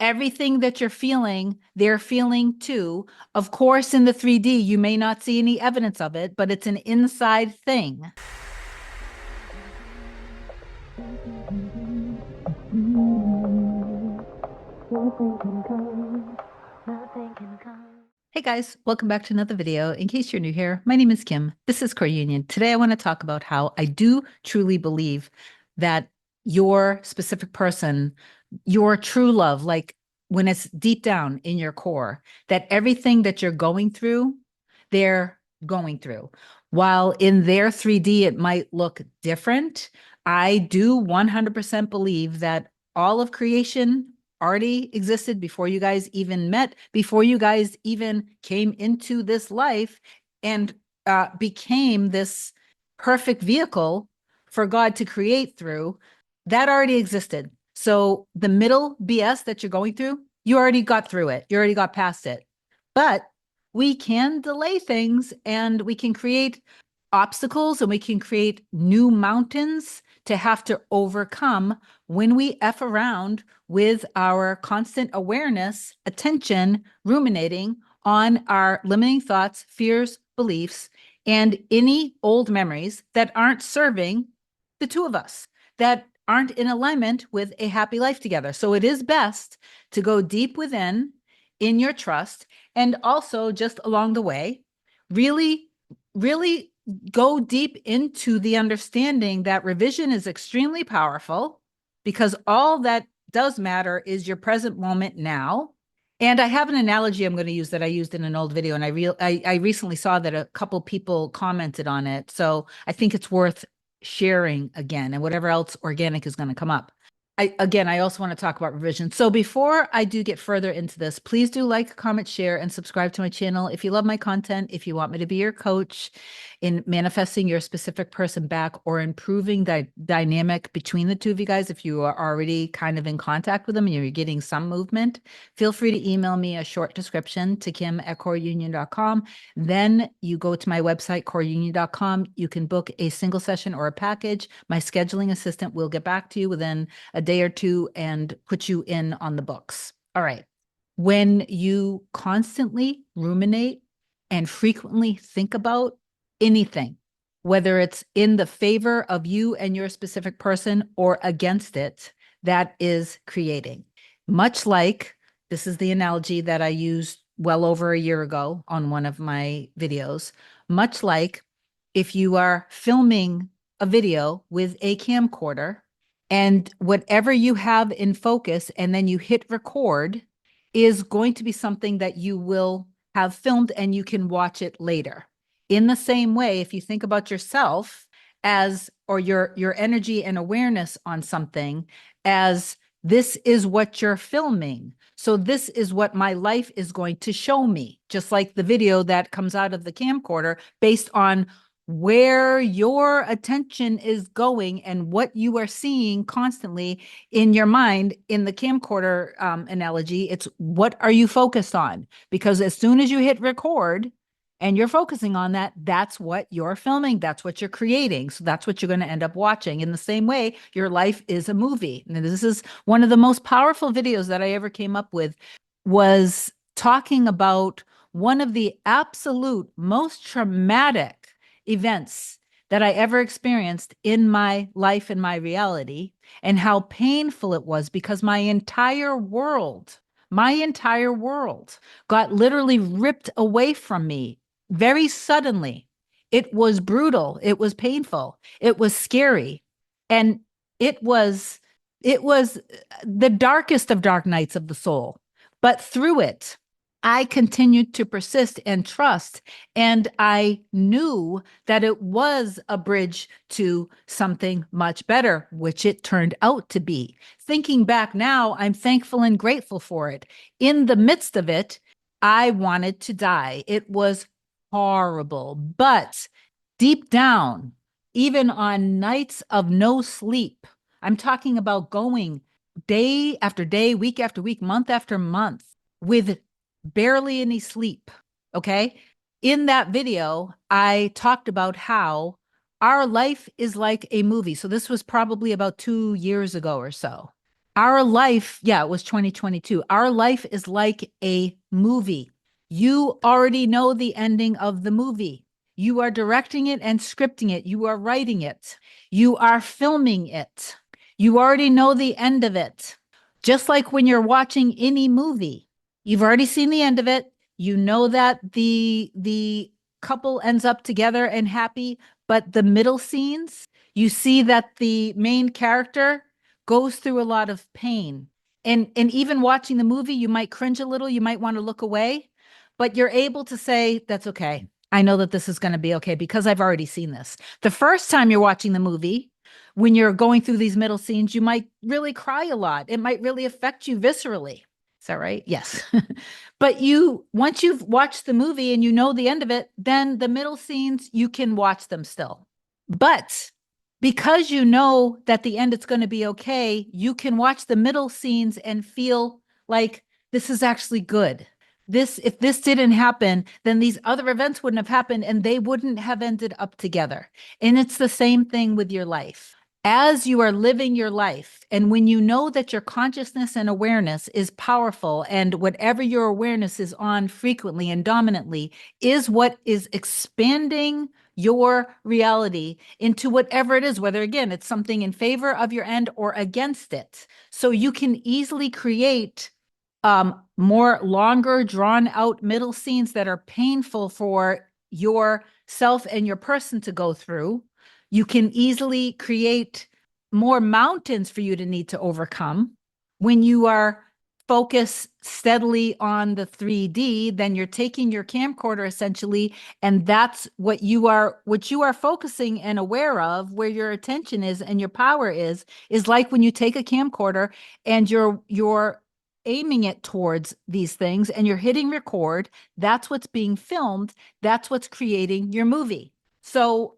Everything that you're feeling, they're feeling too. Of course, in the 3D, you may not see any evidence of it, but it's an inside thing. Hey guys, welcome back to another video. In case you're new here, my name is Kim. This is Core Union. Today I want to talk about how I do truly believe that your specific person, your true love, like when it's deep down in your core, that everything that you're going through, they're going through. While in their 3D, it might look different, I do 100% believe that all of creation already existed before you guys even met, before you guys even came into this life and became this perfect vehicle for God to create through. That already existed. So the middle BS that you're going through, you already got through it. You already got past it. But we can delay things and we can create obstacles and we can create new mountains to have to overcome when we F around with our constant awareness, attention, ruminating on our limiting thoughts, fears, beliefs, and any old memories that aren't serving the two of us, that aren't in alignment with a happy life together. So it is best to go deep within in your trust, and also just along the way, really, really go deep into the understanding that revision is extremely powerful because all that does matter is your present moment now. And I have an analogy I'm going to use that I used in an old video, and I recently saw that a couple people commented on it. So I think it's worth sharing again, and whatever else organic is going to come up. I also want to talk about revision. So before I do get further into this, please do like, comment, share, and subscribe to my channel. If you love my content, if you want me to be your coach in manifesting your specific person back or improving the dynamic between the two of you guys, if you are already kind of in contact with them and you're getting some movement, feel free to email me a short description to kim@coreunion.com. Then you go to my website, coreunion.com. You can book a single session or a package. My scheduling assistant will get back to you within a day or two and put you in on the books. All right. When you constantly ruminate and frequently think about anything, whether it's in the favor of you and your specific person or against it, that is creating. Much like, this is the analogy that I used well over a year ago on one of my videos, much like if you are filming a video with a camcorder and whatever you have in focus and then you hit record is going to be something that you will have filmed and you can watch it later. In the same way, if you think about yourself as, or your energy and awareness on something as, this is what you're filming. So this is what my life is going to show me, just like the video that comes out of the camcorder based on where your attention is going and what you are seeing constantly in your mind. In the camcorder analogy, it's what are you focused on? Because as soon as you hit record and you're focusing on that, that's what you're filming. That's what you're creating. So that's what you're going to end up watching. In the same way, your life is a movie. And this is one of the most powerful videos that I ever came up with, was talking about one of the absolute most traumatic events that I ever experienced in my life and my reality, and how painful it was because my entire world got literally ripped away from me very suddenly. It was brutal. It was painful. It was scary. And it was the darkest of dark nights of the soul. But through it, I continued to persist and trust. And I knew that it was a bridge to something much better, which it turned out to be. Thinking back now, I'm thankful and grateful for it. In the midst of it, I wanted to die. It was horrible. But deep down, even on nights of no sleep, I'm talking about going day after day, week after week, month after month with barely any sleep. Okay. In that video, I talked about how our life is like a movie. So this was probably about 2 years ago or so. Our life, yeah, it was 2022. Our life is like a movie. You already know the ending of the movie. You are directing it and scripting it. You are writing it. You are filming it. You already know the end of it. Just like when you're watching any movie, you've already seen the end of it. You know that the couple ends up together and happy, but the middle scenes, you see that the main character goes through a lot of pain. And even watching the movie, you might cringe a little, you might want to look away, but you're able to say, that's okay. I know that this is going to be okay because I've already seen this. The first time you're watching the movie, when you're going through these middle scenes, you might really cry a lot. It might really affect you viscerally. Is that right? Yes. But once you've watched the movie and you know the end of it, then the middle scenes, you can watch them still. But because you know that the end it's going to be okay, you can watch the middle scenes and feel like this is actually good. If this didn't happen, then these other events wouldn't have happened and they wouldn't have ended up together. And it's the same thing with your life. As you are living your life, and when you know that your consciousness and awareness is powerful, and whatever your awareness is on frequently and dominantly is what is expanding your reality into whatever it is, whether again, it's something in favor of your end or against it. So you can easily create more longer, drawn out middle scenes that are painful for yourself and your person to go through. You can easily create more mountains for you to need to overcome. When you are focused steadily on the 3D, then you're taking your camcorder essentially, and that's what you are focusing and aware of, where your attention is and your power is like when you take a camcorder and you're aiming it towards these things and you're hitting record. That's what's being filmed. That's what's creating your movie. So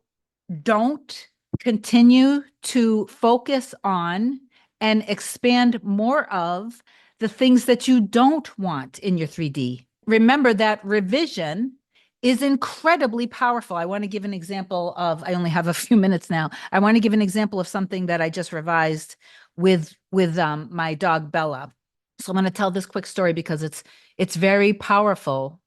don't continue to focus on and expand more of the things that you don't want in your 3D. Remember that revision is incredibly powerful. I want to give an example of, I only have a few minutes now. I want to give an example of something that I just revised with my dog Bella. So I'm going to tell this quick story because it's very powerful.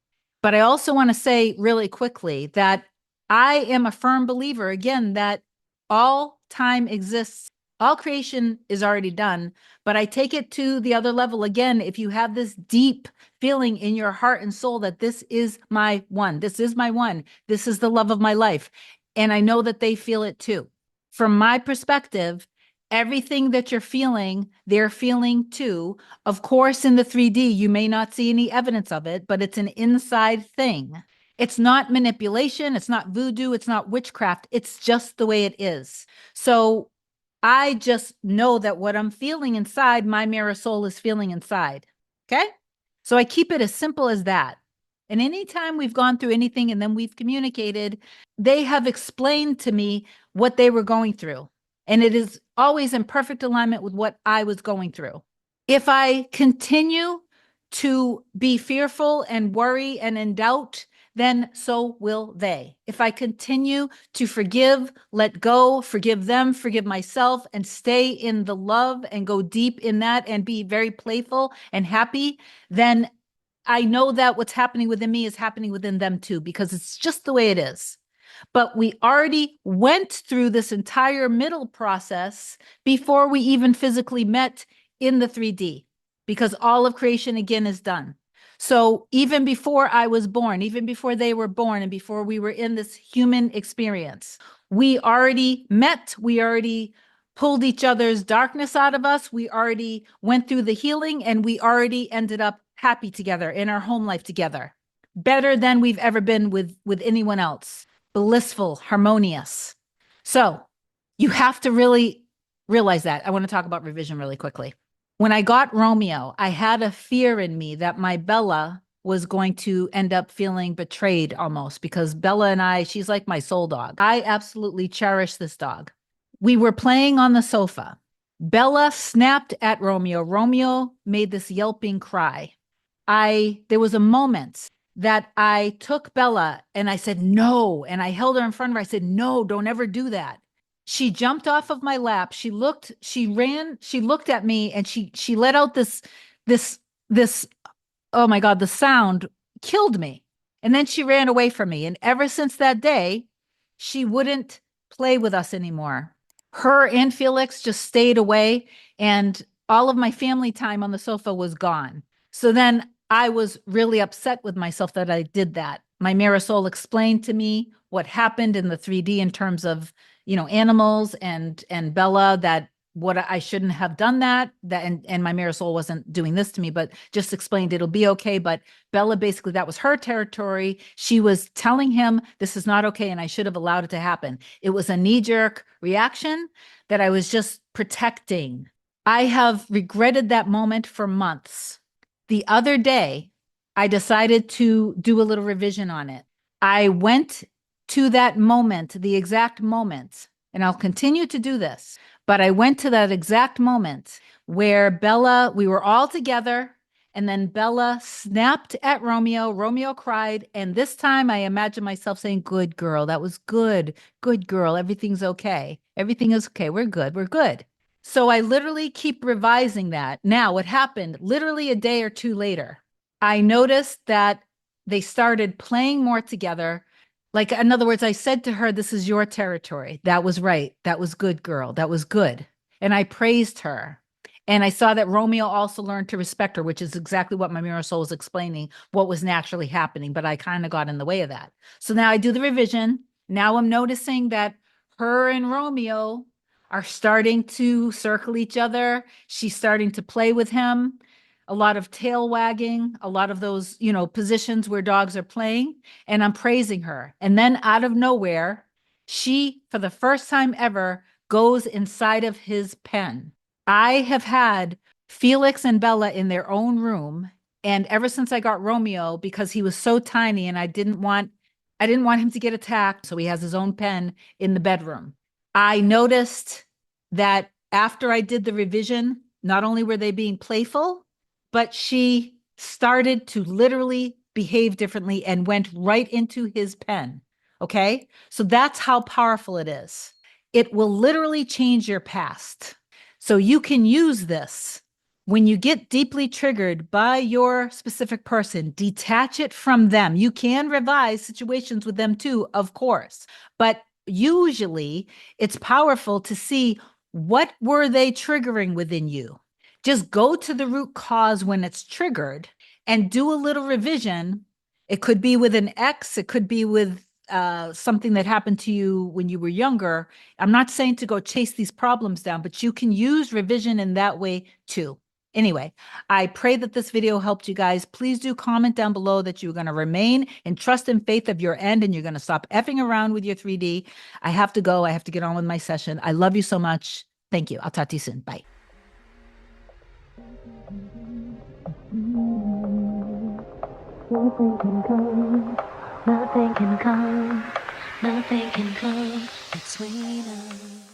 But I also want to say really quickly that I am a firm believer, again, that all time exists. All creation is already done, but I take it to the other level. Again, if you have this deep feeling in your heart and soul that this is my one, this is my one, this is the love of my life, and I know that they feel it too. From my perspective, everything that you're feeling, they're feeling too. Of course, in the 3D, you may not see any evidence of it, but it's an inside thing. It's not manipulation. It's not voodoo. It's not witchcraft. It's just the way it is. So I just know that what I'm feeling inside, my mirror soul is feeling inside. Okay. So I keep it as simple as that. And anytime we've gone through anything and then we've communicated, they have explained to me what they were going through. And it is always in perfect alignment with what I was going through. If I continue to be fearful and worry and in doubt, then so will they. If I continue to forgive, let go, forgive them, forgive myself, and stay in the love and go deep in that and be very playful and happy, then I know that what's happening within me is happening within them too, because it's just the way it is. But we already went through this entire middle process before we even physically met in the 3D, because all of creation again is done. So even before I was born, even before they were born, and before we were in this human experience, we already met, we already pulled each other's darkness out of us, we already went through the healing, and we already ended up happy together in our home life together. Better than we've ever been with anyone else. Blissful, harmonious. So you have to really realize that. I want to talk about revision really quickly. When I got Romeo, I had a fear in me that my Bella was going to end up feeling betrayed almost, because Bella and I, she's like my soul dog. I absolutely cherish this dog. We were playing on the sofa. Bella snapped at Romeo. Romeo made this yelping cry. There was a moment that I took Bella and I said, no. And I held her in front of her. I said, no, don't ever do that. She jumped off of my lap. She ran, she looked at me and she let out this, this, oh my God, the sound killed me. And then she ran away from me. And ever since that day, she wouldn't play with us anymore. Her and Felix just stayed away, and all of my family time on the sofa was gone. So then I was really upset with myself that I did that. My mirror soul explained to me what happened in the 3D in terms of, animals and Bella, that what I shouldn't have done that and my mirror soul wasn't doing this to me, but just explained it'll be okay. But Bella, basically, that was her territory. She was telling him this is not okay and I should have allowed it to happen. It was a knee-jerk reaction that I was just protecting. I have regretted that moment for months. The other day, I decided to do a little revision on it. I went to that moment, the exact moment, and I'll continue to do this, but I went to that exact moment where Bella, we were all together, and then Bella snapped at Romeo. Romeo cried. And this time I imagine myself saying, good girl. That was good. Good girl. Everything's okay. Everything is okay. We're good. We're good. So I literally keep revising that. Now, what happened literally a day or two later, I noticed that they started playing more together. Like, in other words, I said to her, this is your territory. That was right. That was good, girl. That was good. And I praised her. And I saw that Romeo also learned to respect her, which is exactly what my mirror soul was explaining, what was naturally happening. But I kind of got in the way of that. So now I do the revision. Now I'm noticing that her and Romeo are starting to circle each other. She's starting to play with him. A lot of tail wagging, a lot of those, positions where dogs are playing. And I'm praising her. And then out of nowhere, she, for the first time ever, goes inside of his pen. I have had Felix and Bella in their own room, and ever since I got Romeo, because he was so tiny and I didn't want him to get attacked, so he has his own pen in the bedroom. I noticed that after I did the revision, not only were they being playful, but she started to literally behave differently and went right into his pen. Okay? So that's how powerful it is. It will literally change your past. So you can use this when you get deeply triggered by your specific person, detach it from them. You can revise situations with them too, of course, but usually it's powerful to see what were they triggering within you. Just go to the root cause when it's triggered and do a little revision. It could be with an ex, it could be with something that happened to you when you were younger. I'm not saying to go chase these problems down, but you can use revision in that way too. Anyway, I pray that this video helped you guys. Please do comment down below that you're going to remain in trust and faith of your end and you're going to stop effing around with your 3D. I have to go. I have to get on with my session. I love you so much. Thank you. I'll talk to you soon. Bye. Nothing can come, nothing can come, nothing can come between us.